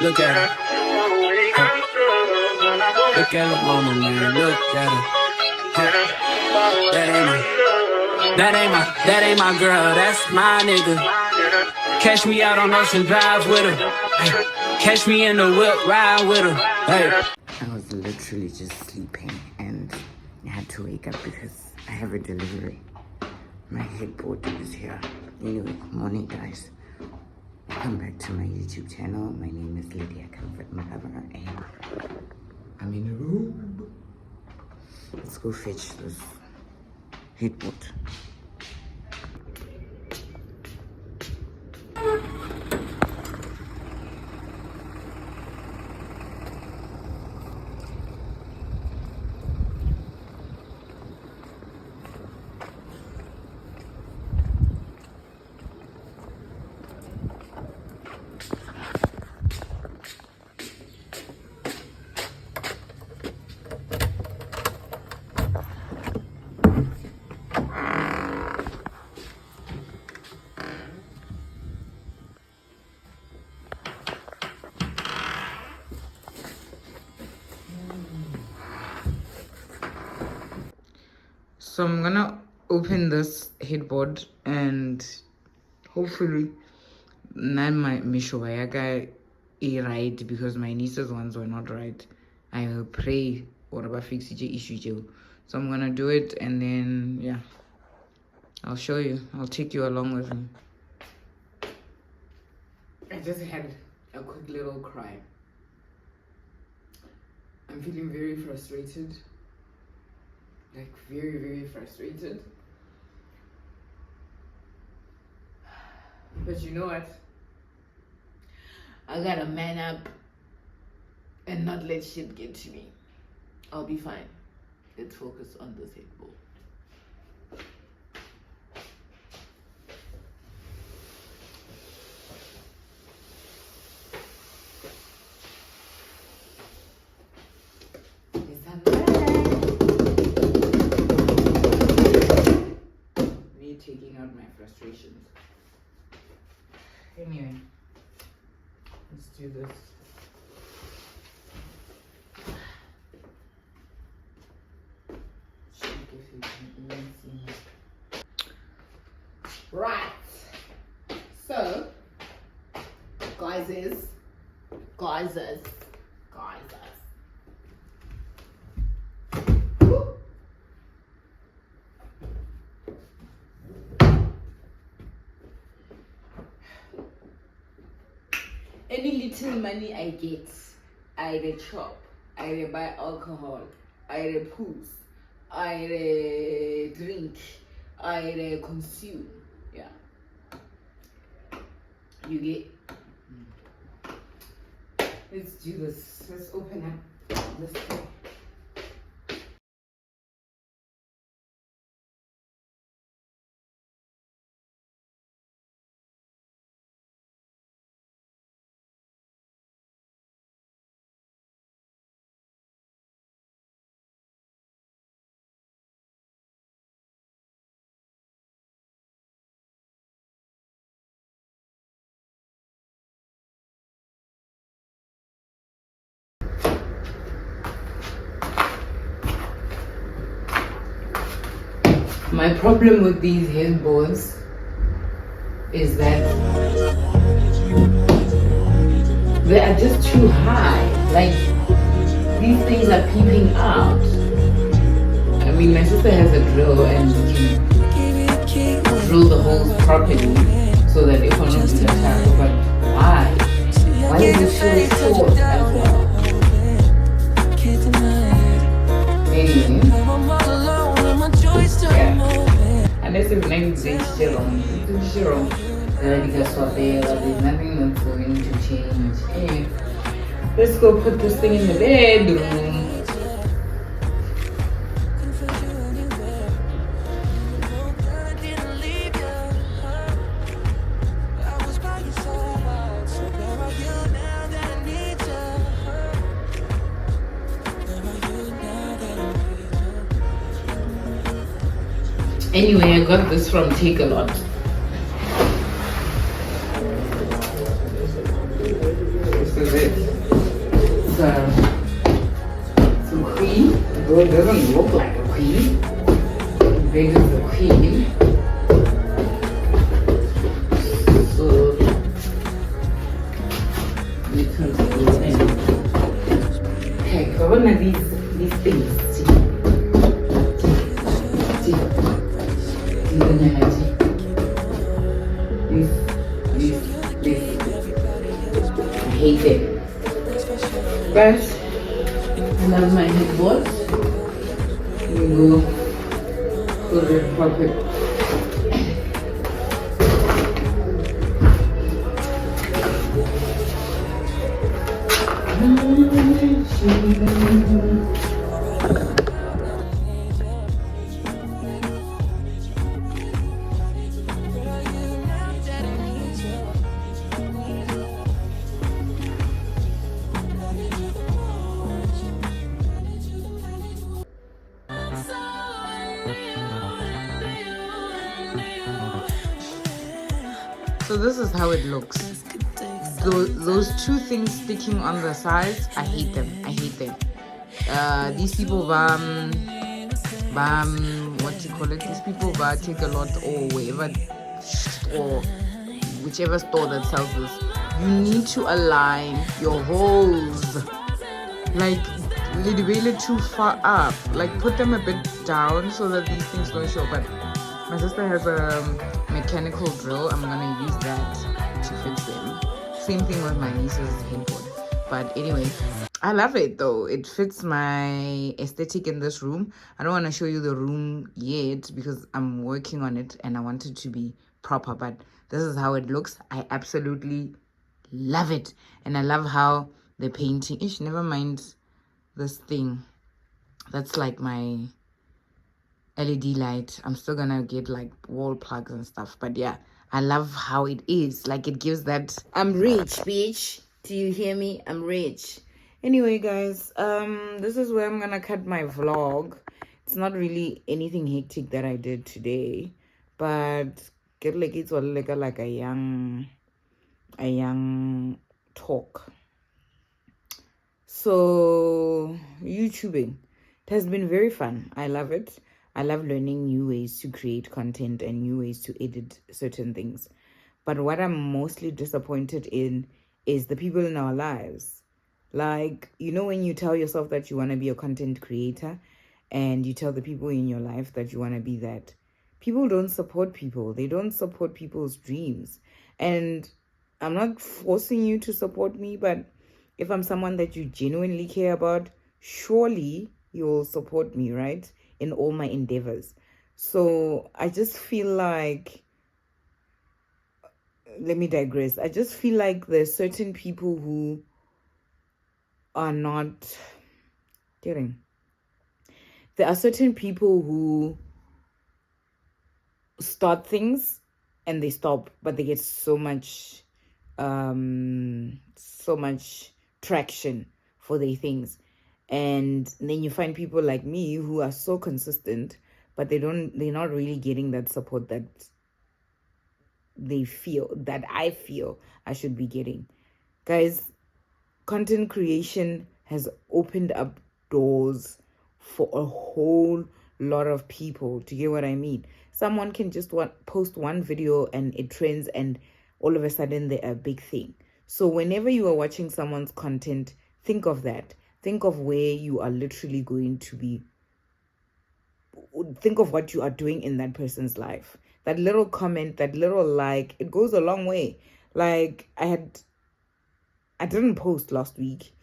Look at her. Look at her mama, man. Look at her. That ain't my girl. That's my nigga. Catch me out on Ocean Drive with her. Catch me in the whip, ride with her. Hey. I was literally just sleeping and I had to wake up because I have a delivery. My headboard is here. Anyway, morning guys. Welcome back to my YouTube channel. My name is Lydia-Comfort, and I'm in a room. Let's go fetch this headboard. So I'm gonna open this headboard and hopefully not my Mishowayaga right because my niece's ones were not right. I will pray or about fix issue. So I'm gonna do it and then yeah, I'll show you. I'll take you along with me. I just had a quick little cry. I'm feeling very frustrated. Like very, very frustrated. But you know what? I gotta man up and not let shit get to me. I'll be fine. Let's focus on this headboard. Taking out my frustrations. Anyway, let's do this. Right. So, guys. Any little money I get, I either chop, I either buy alcohol, I either poos, I either drink, I either consume. Yeah. You get. Let's do this. Let's open up this thing. My problem with these headboards is that they are just too high. Like, these things are peeping out. I mean, my sister has a drill and she can drill the holes properly so that if one of them attack, but why? Why is it so short as well? Anyway. Unless if maybe it's wrong, there's nothing that's going to change. Anyway, let's go put this thing in the bedroom. Anyway, I got this from Take A Lot. This is it. Though it doesn't look like a queen, big as a queen. So we can go in. Okay, so one of these things. This. I hate it. But I love my headboard. You go to the pocket. So this is how it looks. Those two things sticking on the sides, I hate them. These people what you call it? These people take a lot or wherever or whichever store that sells this. You need to align your holes. Like little too far up. Like put them a bit down so that these things don't show. But my sister has a mechanical drill. I'm gonna use that to fix them. Same thing with my niece's headboard. But anyway, I love it though. It fits my aesthetic in this room. I don't want to show you the room yet because I'm working on it and I want it to be proper. But this is how it looks. I absolutely love it. And I love how the painting, never mind this thing. That's like my LED light. I'm still gonna get like wall plugs and stuff. But yeah, I love how it is. Like it gives that, I'm rich, bitch. Do you hear me? I'm rich. Anyway, guys, this is where I'm gonna cut my vlog. It's not really anything hectic that I did today, but get like it's like a young talk. So YouTubing, it has been very fun. I love it. I love learning new ways to create content and new ways to edit certain things. But what I'm mostly disappointed in is the people in our lives. Like, you know, when you tell yourself that you want to be a content creator and you tell the people in your life that you want to be that, people don't support people. They don't support people's dreams. And I'm not forcing you to support me, but if I'm someone that you genuinely care about, surely you'll support me, right? In all my endeavors. So I just feel like, let me digress. I just feel like there's certain people who are not getting. There are certain people who start things and they stop, but they get so much traction for their things. And then you find people like me who are so consistent, but they're not really getting that support that I feel I should be getting. Guys, content creation has opened up doors for a whole lot of people. Do you get what I mean? Someone can just post one video and it trends and all of a sudden they're a big thing. So whenever you are watching someone's content, think of that. Think of where you are literally going to be. Think of what you are doing in that person's life. That little comment, that little like, it goes a long way. Like I didn't post last week.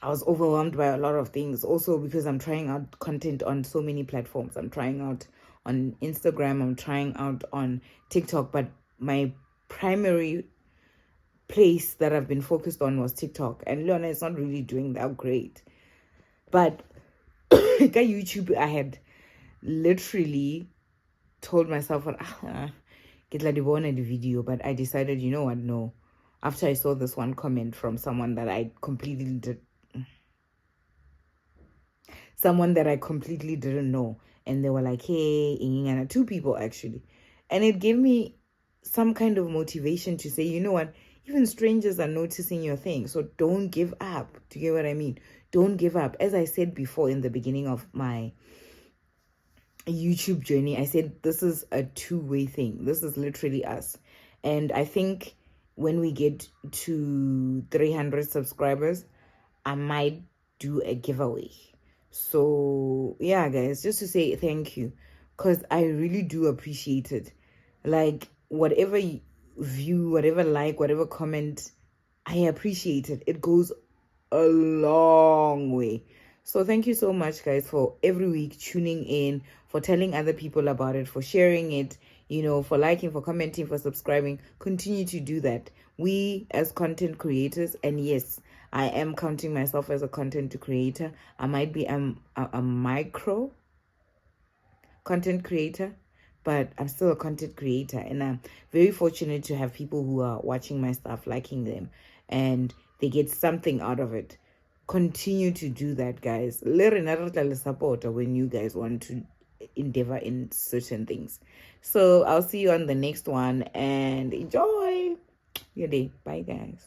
I was overwhelmed by a lot of things. Also because I'm trying out content on so many platforms. I'm trying out on Instagram. I'm trying out on TikTok. But my primary place that I've been focused on was TikTok. And Leona is not really doing that great. But YouTube, I had literally told myself, get like the video. But I decided, you know what, no. After I saw this one comment from someone that I completely didn't know, and they were like, hey, and 2 people actually, and it gave me some kind of motivation to say, you know what, even strangers are noticing your thing, so don't give up. Do you get what I mean? don't give up. As I said before in the beginning of my YouTube journey, I said this is a two-way thing. This is literally us. And I think when we get to 300 subscribers, I might do a giveaway. So yeah, guys, just to say thank you, because I really do appreciate it. Like, whatever view, whatever like, whatever comment, I appreciate it. It goes a long way. So thank you so much, guys, for every week tuning in, for telling other people about it, for sharing it, for liking, for commenting, for subscribing. Continue to do that. We as content creators, and yes, I am counting myself as a content creator. I might be a micro content creator, but I'm still a content creator, and I'm very fortunate to have people who are watching my stuff, liking them, and they get something out of it. Continue to do that, guys. Support when you guys want to endeavor in certain things. So I'll see you on the next one, and enjoy your day. Bye, guys.